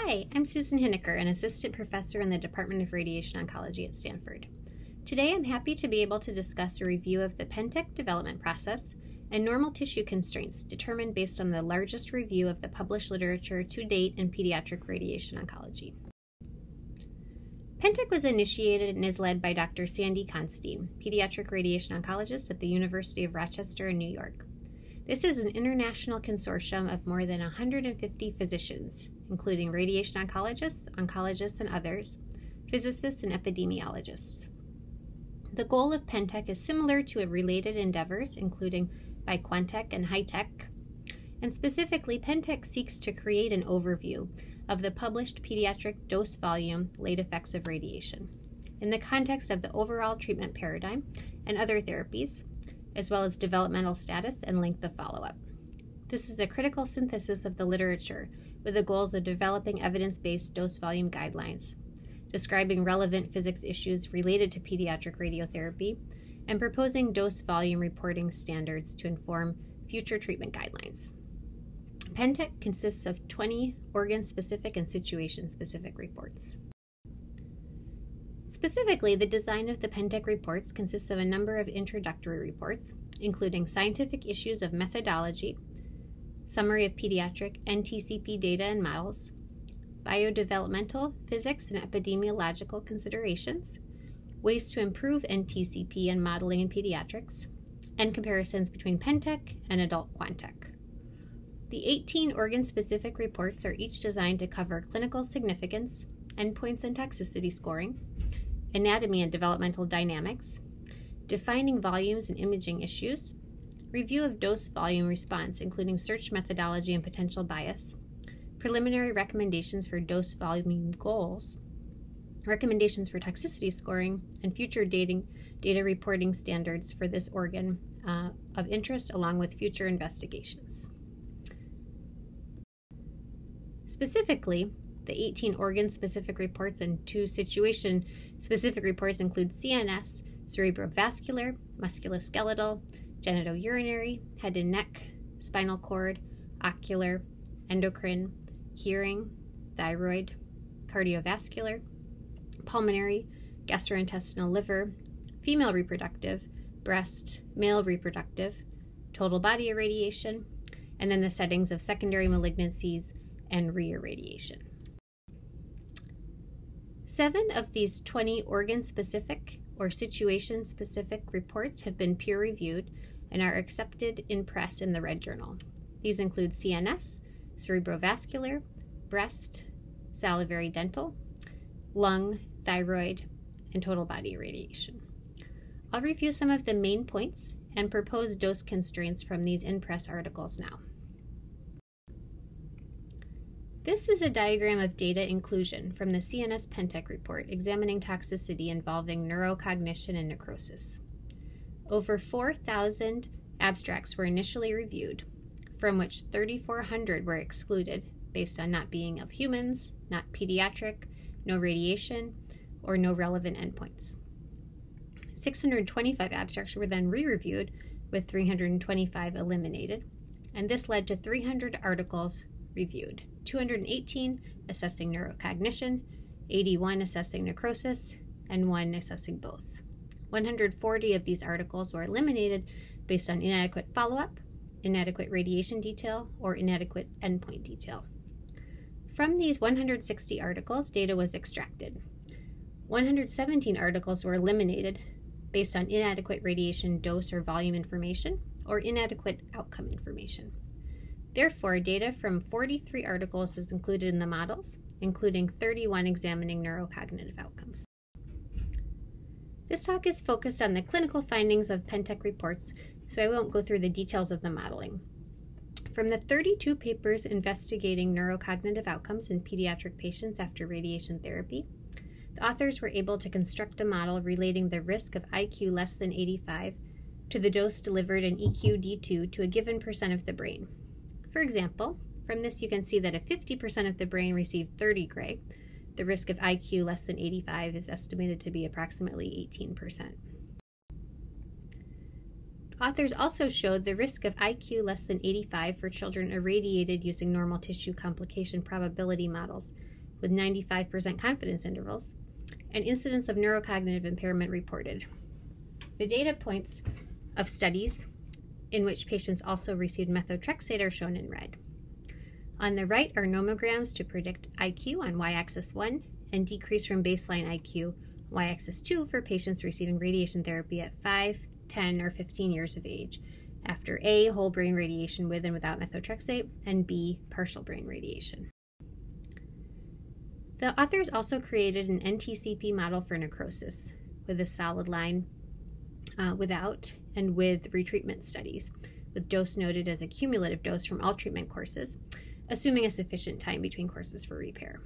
Hi, I'm Susan Hiniker, an assistant professor in the Department of Radiation Oncology at Stanford. Today I'm happy to be able to discuss a review of the PENTEC development process and normal tissue constraints determined based on the largest review of the published literature to date in pediatric radiation oncology. PENTEC was initiated and is led by Dr. Sandy Constein, pediatric radiation oncologist at the University of Rochester in New York. This is an international consortium of more than 150 physicians, including radiation oncologists, and others, physicists, and epidemiologists. The goal of PENTEC is similar to related endeavors, including by Quantec and HITEC, and specifically, PENTEC seeks to create an overview of the published pediatric dose volume late effects of radiation in the context of the overall treatment paradigm and other therapies, as well as developmental status and length of follow-up. This is a critical synthesis of the literature with the goals of developing evidence-based dose volume guidelines, describing relevant physics issues related to pediatric radiotherapy, and proposing dose volume reporting standards to inform future treatment guidelines. PENTEC consists of 20 organ-specific and situation-specific reports. Specifically, the design of the PENTEC reports consists of a number of introductory reports, including scientific issues of methodology, summary of pediatric NTCP data and models, biodevelopmental, physics, and epidemiological considerations, ways to improve NTCP and modeling in pediatrics, and comparisons between PENTEC and adult Quantec. The 18 organ-specific reports are each designed to cover clinical significance, endpoints and toxicity scoring, anatomy and developmental dynamics, defining volumes and imaging issues, review of dose volume response, including search methodology and potential bias, preliminary recommendations for dose volume goals, recommendations for toxicity scoring, and future data reporting standards for this organ of interest, along with future investigations. Specifically, the 18 organ-specific reports and 2 situation-specific reports include CNS, cerebrovascular, musculoskeletal, genitourinary, head and neck, spinal cord, ocular, endocrine, hearing, thyroid, cardiovascular, pulmonary, gastrointestinal, liver, female reproductive, breast, male reproductive, total body irradiation, and then the settings of secondary malignancies and re-irradiation. 7 of these 20 organ-specific or situation-specific reports have been peer-reviewed and are accepted in press in the Red Journal. These include CNS, cerebrovascular, breast, salivary dental, lung, thyroid, and total body irradiation. I'll review some of the main points and propose dose constraints from these in-press articles now. This is a diagram of data inclusion from the CNS PENTEC report examining toxicity involving neurocognition and necrosis. Over 4,000 abstracts were initially reviewed, from which 3,400 were excluded based on not being of humans, not pediatric, no radiation, or no relevant endpoints. 625 abstracts were then re-reviewed, with 325 eliminated, and this led to 300 articles reviewed, 218 assessing neurocognition, 81 assessing necrosis, and 1 assessing both. 140 of these articles were eliminated based on inadequate follow-up, inadequate radiation detail, or inadequate endpoint detail. From these 160 articles, data was extracted. 117 articles were eliminated based on inadequate radiation dose or volume information or inadequate outcome information. Therefore, data from 43 articles is included in the models, including 31 examining neurocognitive outcomes. This talk is focused on the clinical findings of PENTEC reports, so I won't go through the details of the modeling. From the 32 papers investigating neurocognitive outcomes in pediatric patients after radiation therapy, the authors were able to construct a model relating the risk of IQ less than 85 to the dose delivered in EQD2 to a given percent of the brain. For example, from this you can see that if 50% of the brain received 30 gray, the risk of IQ less than 85 is estimated to be approximately 18%. Authors also showed the risk of IQ less than 85 for children irradiated using normal tissue complication probability models with 95% confidence intervals, and incidence of neurocognitive impairment reported. The data points of studies in which patients also received methotrexate are shown in red. On the right are nomograms to predict IQ on y-axis 1 and decrease from baseline IQ y-axis 2 for patients receiving radiation therapy at 5, 10, or 15 years of age after A, whole brain radiation with and without methotrexate, and B, partial brain radiation. The authors also created an NTCP model for necrosis with a solid line without and with retreatment studies, with dose noted as a cumulative dose from all treatment courses, assuming a sufficient time between courses for repair.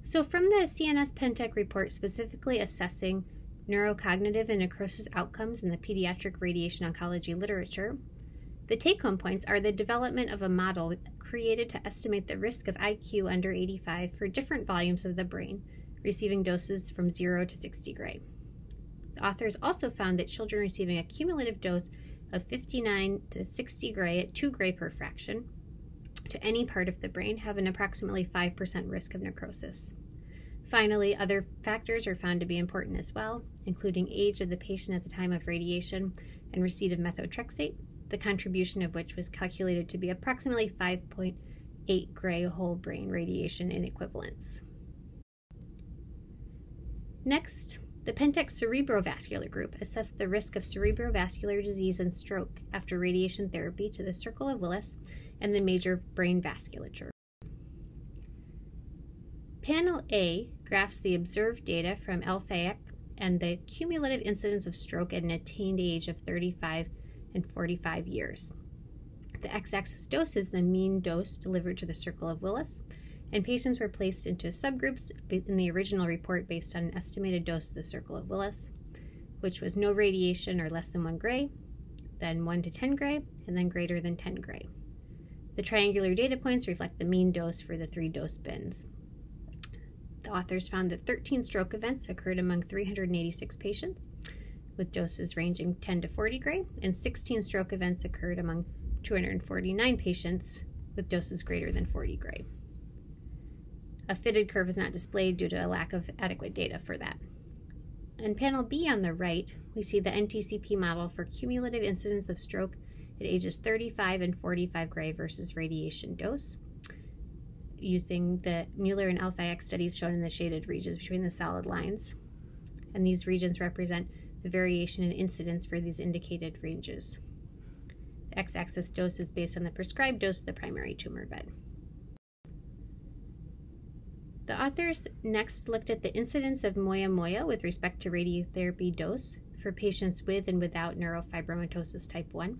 So from the CNS PENTEC report specifically assessing neurocognitive and necrosis outcomes in the pediatric radiation oncology literature, the take-home points are the development of a model created to estimate the risk of IQ under 85 for different volumes of the brain, receiving doses from 0 to 60 gray. The authors also found that children receiving a cumulative dose of 59 to 60 gray at 2 gray per fraction to any part of the brain have an approximately 5% risk of necrosis. Finally, other factors are found to be important as well, including age of the patient at the time of radiation and receipt of methotrexate, the contribution of which was calculated to be approximately 5.8 gray whole brain radiation in equivalence. Next, the PENTEC Cerebrovascular group assessed the risk of cerebrovascular disease and stroke after radiation therapy to the circle of Willis and the major brain vasculature. Panel A graphs the observed data from LFAEC and the cumulative incidence of stroke at an attained age of 35 and 45 years. The x-axis dose is the mean dose delivered to the circle of Willis, and patients were placed into subgroups in the original report based on an estimated dose of the circle of Willis, which was no radiation or less than 1 gray, then 1 to 10 gray, and then greater than 10 gray. The triangular data points reflect the mean dose for the 3 dose bins. The authors found that 13 stroke events occurred among 386 patients, with doses ranging 10 to 40 gray, and 16 stroke events occurred among 249 patients with doses greater than 40 gray. A fitted curve is not displayed due to a lack of adequate data for that. In panel B on the right, we see the NTCP model for cumulative incidence of stroke at ages 35 and 45 gray versus radiation dose, using the Mueller and LFAEC studies shown in the shaded regions between the solid lines. And these regions represent the variation in incidence for these indicated ranges. The x-axis dose is based on the prescribed dose of the primary tumor bed. The authors next looked at the incidence of Moyamoya with respect to radiotherapy dose for patients with and without neurofibromatosis type 1,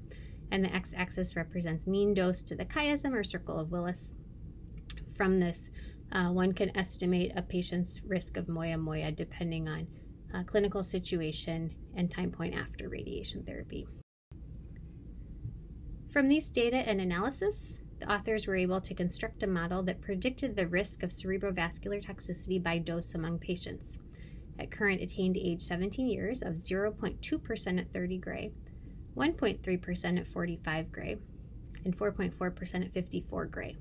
and the x-axis represents mean dose to the chiasm or circle of Willis. From this, one can estimate a patient's risk of Moyamoya depending on clinical situation and time point after radiation therapy. From these data and analysis, the authors were able to construct a model that predicted the risk of cerebrovascular toxicity by dose among patients at current attained age 17 years of 0.2% at 30 gray, 1.3% at 45 gray, and 4.4% at 54 gray.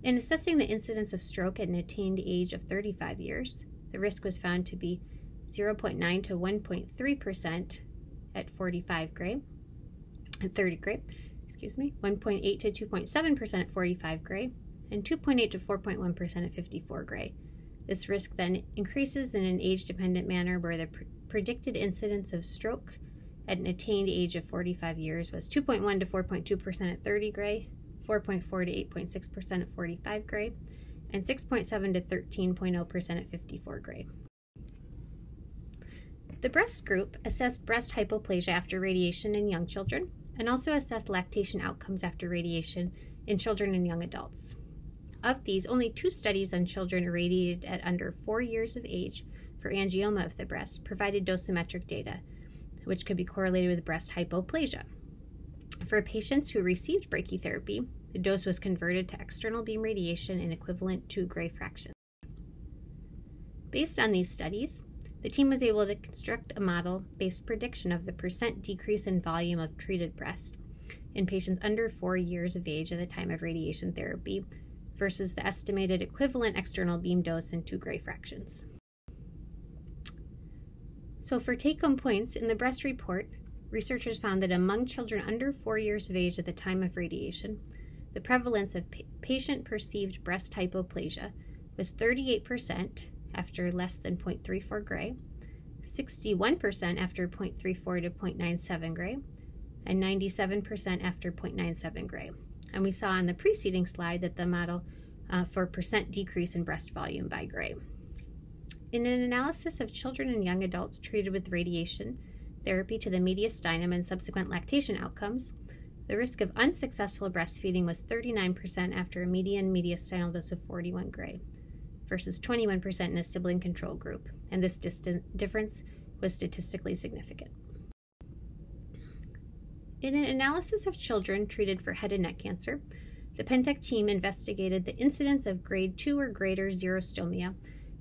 In assessing the incidence of stroke at an attained age of 35 years, the risk was found to be 0.9 to 1.3% at 45 gray, at 30 gray, 1.8 to 2.7% at 45 gray, and 2.8 to 4.1% at 54 gray. This risk then increases in an age-dependent manner where the predicted incidence of stroke at an attained age of 45 years was 2.1 to 4.2% at 30 gray, 4.4 to 8.6% at 45 gray, and 6.7 to 13.0% at 54 gray. The breast group assessed breast hypoplasia after radiation in young children and also assessed lactation outcomes after radiation in children and young adults. Of these, only 2 studies on children irradiated at under 4 years of age for angioma of the breast provided dosimetric data, which could be correlated with breast hypoplasia. For patients who received brachytherapy, the dose was converted to external beam radiation in equivalent 2 gray fractions. Based on these studies, the team was able to construct a model-based prediction of the percent decrease in volume of treated breast in patients under 4 years of age at the time of radiation therapy versus the estimated equivalent external beam dose in 2 Gray fractions. So for take-home points, in the breast report, researchers found that among children under 4 years of age at the time of radiation, the prevalence of patient-perceived breast hypoplasia was 38% after less than 0.34 Gray, 61% after 0.34 to 0.97 Gray, and 97% after 0.97 Gray. And we saw on the preceding slide that the model for percent decrease in breast volume by Gray. In an analysis of children and young adults treated with radiation therapy to the mediastinum and subsequent lactation outcomes, the risk of unsuccessful breastfeeding was 39% after a median mediastinal dose of 41 Gray versus 21% in a sibling control group, and this difference was statistically significant. In an analysis of children treated for head and neck cancer, the PENTEC team investigated the incidence of grade 2 or greater xerostomia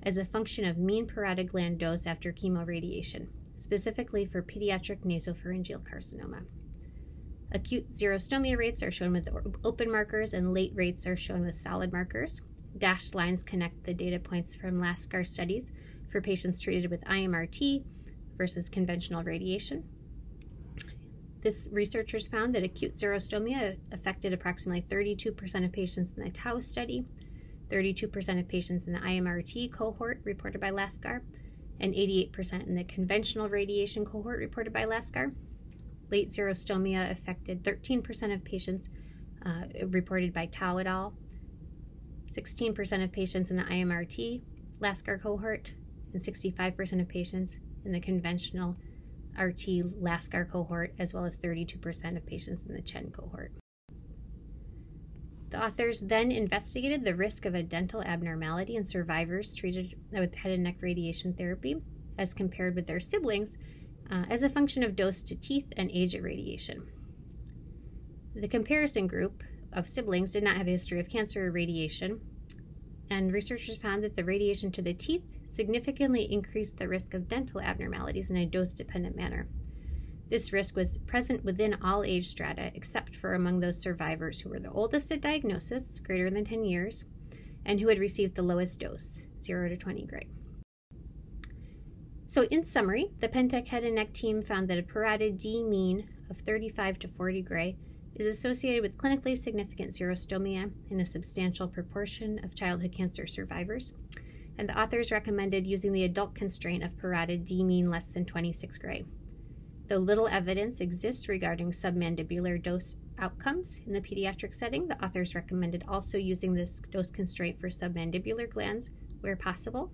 as a function of mean parotid gland dose after chemoradiation, specifically for pediatric nasopharyngeal carcinoma. Acute xerostomia rates are shown with open markers and late rates are shown with solid markers. Dashed lines connect the data points from LASCAR studies for patients treated with IMRT versus conventional radiation. This researchers found that acute xerostomia affected approximately 32% of patients in the TAO study, 32% of patients in the IMRT cohort reported by LASCAR, and 88% in the conventional radiation cohort reported by LASCAR. Late xerostomia affected 13% of patients reported by TAO et al., 16% of patients in the IMRT LASCAR cohort, and 65% of patients in the conventional RT LASCAR cohort, as well as 32% of patients in the CHEN cohort. The authors then investigated the risk of a dental abnormality in survivors treated with head and neck radiation therapy as compared with their siblings as a function of dose to teeth and age at radiation. The comparison group of siblings did not have a history of cancer or radiation, and researchers found that the radiation to the teeth significantly increased the risk of dental abnormalities in a dose-dependent manner. This risk was present within all age strata except for among those survivors who were the oldest at diagnosis, greater than 10 years, and who had received the lowest dose, 0 to 20 Gray. So in summary, the PENTEC head and neck team found that a parotid D mean of 35 to 40 Gray is associated with clinically significant xerostomia in a substantial proportion of childhood cancer survivors, and the authors recommended using the adult constraint of parotid D mean less than 26 Gray. Though little evidence exists regarding submandibular dose outcomes in the pediatric setting, the authors recommended also using this dose constraint for submandibular glands where possible.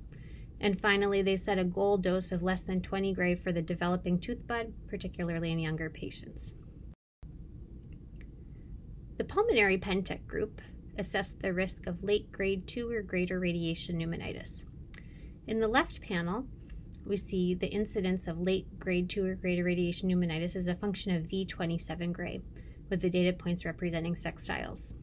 And finally, they set a goal dose of less than 20 Gray for the developing tooth bud, particularly in younger patients. The pulmonary PENTEC group assessed the risk of late grade 2 or greater radiation pneumonitis. In the left panel, we see the incidence of late grade 2 or greater radiation pneumonitis as a function of V27 Gray, with the data points representing sextiles.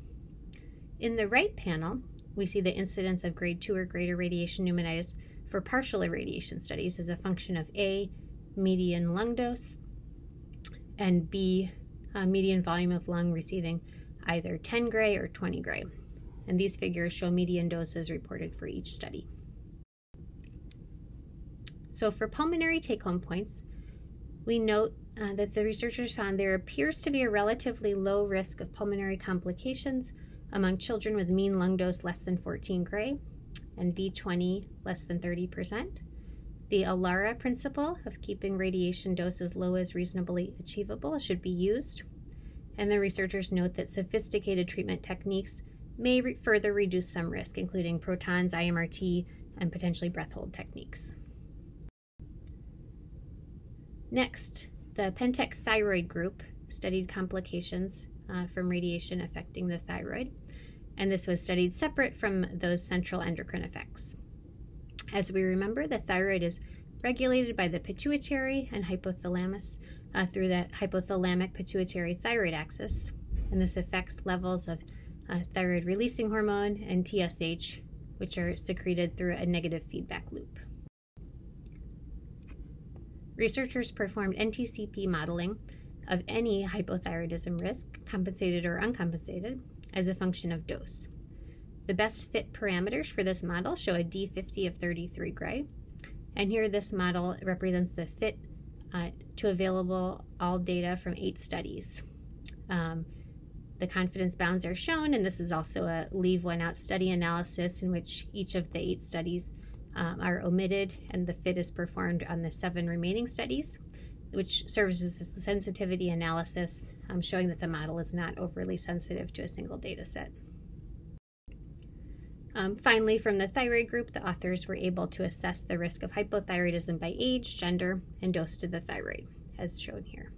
In the right panel, we see the incidence of grade 2 or greater radiation pneumonitis for partial irradiation studies as a function of A, median lung dose, and B, median volume of lung receiving either 10 Gray or 20 Gray. And these figures show median doses reported for each study. So for pulmonary take-home points, we note that the researchers found there appears to be a relatively low risk of pulmonary complications among children with mean lung dose less than 14 Gray and V20 less than 30%. The ALARA principle of keeping radiation dose as low as reasonably achievable should be used. And the researchers note that sophisticated treatment techniques may further reduce some risk, including protons, IMRT, and potentially breath hold techniques. Next, the PENTEC thyroid group studied complications from radiation affecting the thyroid, and this was studied separate from those central endocrine effects. As we remember, the thyroid is regulated by the pituitary and hypothalamus through the hypothalamic pituitary thyroid axis, and this affects levels of thyroid releasing hormone and TSH, which are secreted through a negative feedback loop. researchers performed NTCP modeling of any hypothyroidism risk, compensated or uncompensated, as a function of dose. The best fit parameters for this model show a D50 of 33 gray, and here this model represents the fit to available all data from 8 studies. The confidence bounds are shown, and this is also a leave one out study analysis in which each of the 8 studies are omitted, and the fit is performed on the 7 remaining studies, which serves as a sensitivity analysis, showing that the model is not overly sensitive to a single data set. Finally, from the thyroid group, the authors were able to assess the risk of hypothyroidism by age, gender, and dose to the thyroid, as shown here.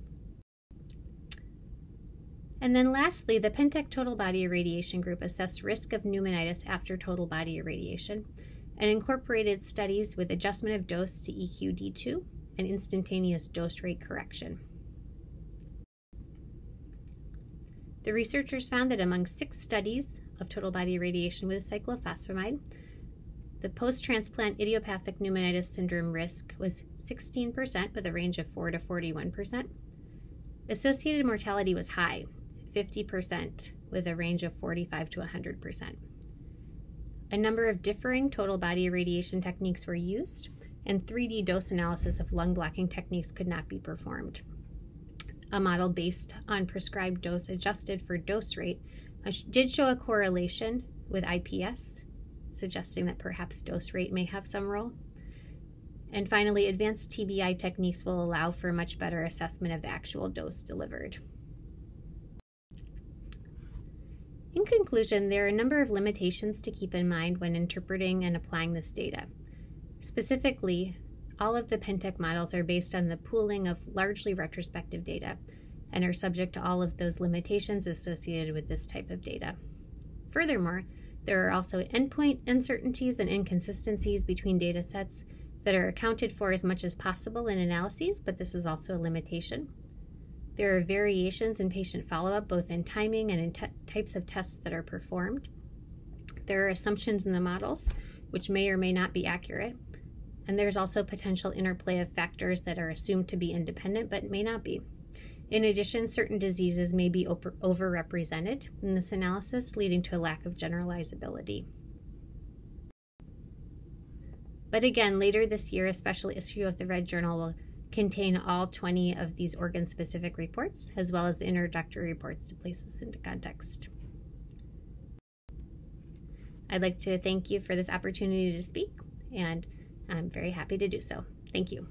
And then lastly, the PENTEC total body irradiation group assessed risk of pneumonitis after total body irradiation and incorporated studies with adjustment of dose to EQD2 and instantaneous dose rate correction. The researchers found that among 6 studies of total body irradiation with cyclophosphamide, the post-transplant idiopathic pneumonitis syndrome risk was 16% with a range of 4 to 41%. Associated mortality was high, 50% with a range of 45 to 100%. A number of differing total body irradiation techniques were used, and 3D dose analysis of lung blocking techniques could not be performed. A model based on prescribed dose adjusted for dose rate did show a correlation with IPS, suggesting that perhaps dose rate may have some role. And finally, advanced TBI techniques will allow for a much better assessment of the actual dose delivered. In conclusion, there are a number of limitations to keep in mind when interpreting and applying this data. Specifically, all of the PENTEC models are based on the pooling of largely retrospective data and are subject to all of those limitations associated with this type of data. Furthermore, there are also endpoint uncertainties and inconsistencies between data sets that are accounted for as much as possible in analyses, but this is also a limitation. There are variations in patient follow-up, both in timing and in types of tests that are performed. There are assumptions in the models, which may or may not be accurate. And there's also potential interplay of factors that are assumed to be independent, but may not be. In addition, certain diseases may be overrepresented in this analysis, leading to a lack of generalizability. But again, later this year, a special issue of the Red Journal will contain all 20 of these organ-specific reports, as well as the introductory reports to place this into context. I'd like to thank you for this opportunity to speak, and I'm very happy to do so. Thank you.